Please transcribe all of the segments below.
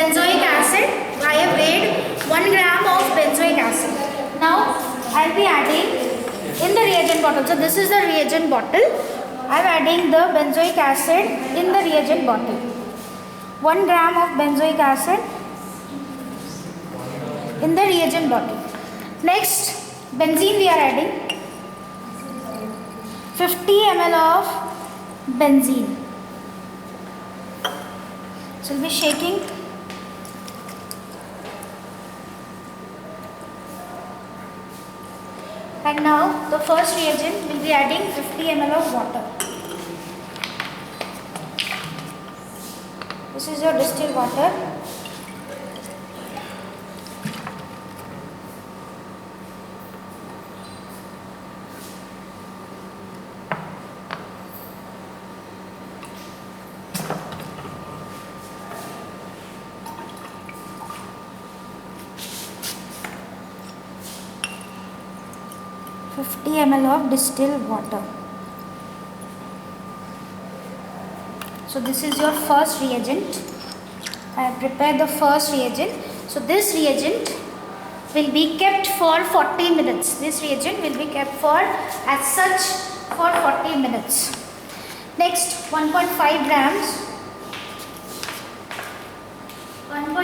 benzoic acid. I have weighed 1 gram of benzoic acid. Now I will be adding in the reagent bottle. So this is the reagent bottle. I am adding the benzoic acid in the reagent bottle. 1 gram of benzoic acid in the reagent bottle. Next, benzene we are adding. 50 ml of benzene. So we'll be shaking. And now the first reagent will be adding 50 ml of water. This is your distilled water. ml of distilled water. So this is your first reagent. I have prepared the first reagent. So this reagent will be kept for 40 minutes. This reagent will be kept for as such for 40 minutes. Next, 1.5 grams. 1.5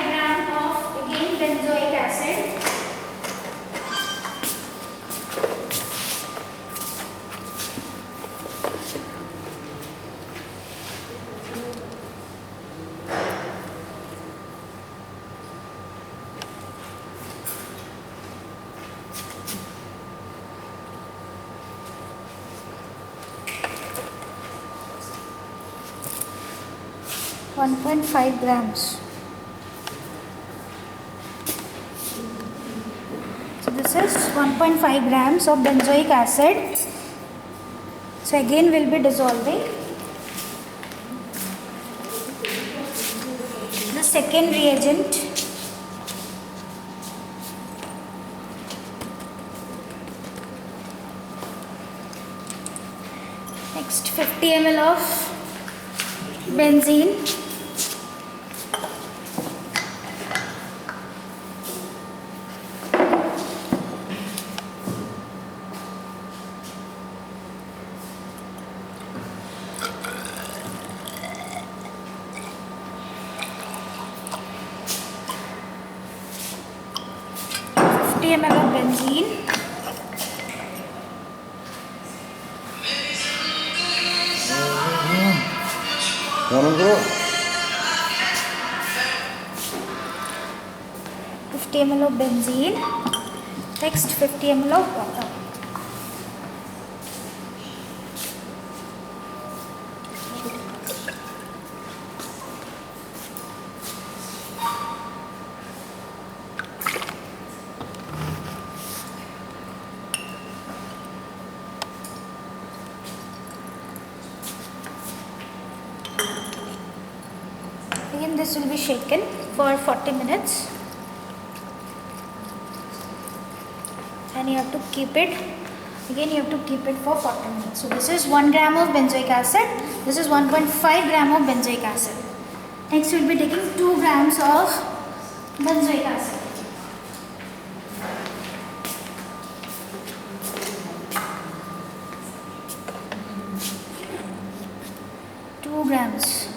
gram of again benzoic acid. One 1.5 grams. So this is 1.5 grams of benzoic acid. So again we'll be dissolving. The second reagent. Next 50 ml of benzene. ml of benzene. ml of benzene. Next 50 ml of water. Again this will be shaken for 40 minutes. And you have to keep it, again you have to keep it for 40 minutes. So this is 1 gram of benzoic acid, this is 1.5 gram of benzoic acid. Next we will be taking 2 grams of benzoic acid. Grams.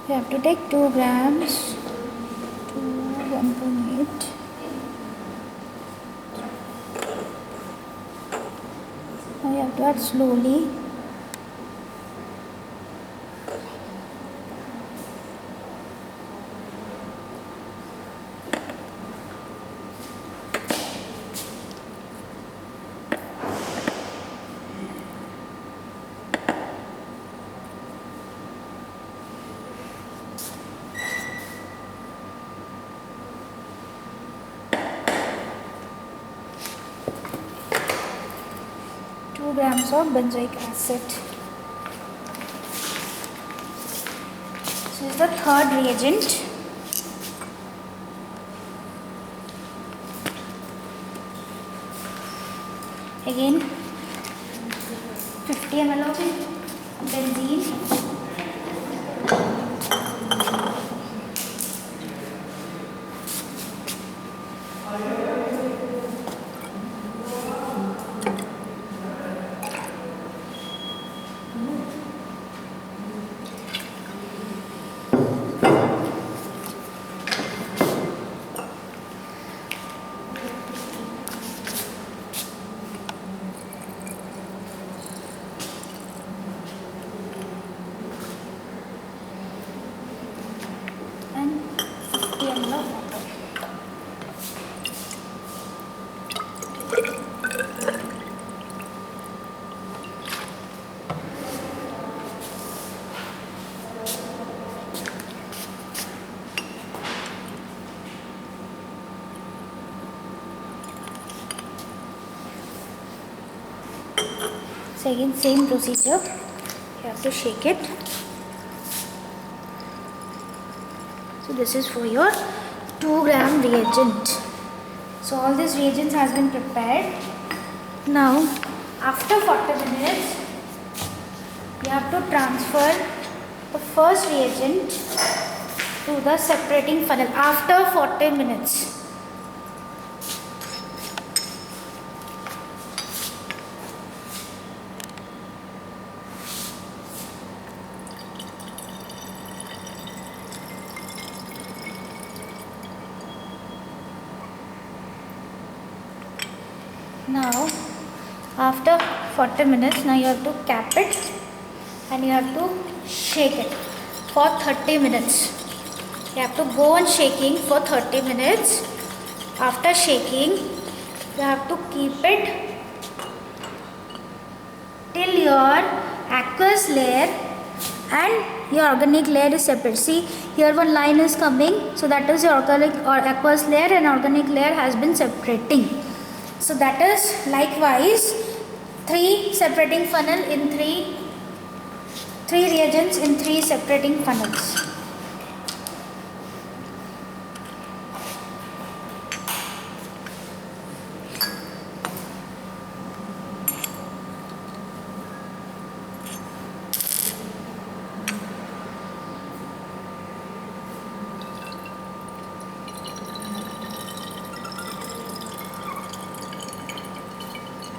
You have to take 2 grams to 1.8. Now you have to add slowly. grams of benzoic acid. This is the third reagent. Again 50 ml of benzene. And 50 ml of water. So again same procedure, you have to shake it. So this is for your 2-gram reagent. So all these reagents has been prepared. Now after 40 minutes you have to transfer the first reagent to the separating funnel after 40 minutes. Now after 40 minutes, now you have to cap it and you have to shake it for 30 minutes. You have to go on shaking for 30 minutes. After shaking, you have to keep it till your aqueous layer and your organic layer is separate. See, here one line is coming, so that is your organic or aqueous layer, and organic layer has been separating. So that is likewise 3 separating funnel in 3 reagents in 3 separating funnels.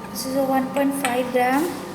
This is a 1.5 gram.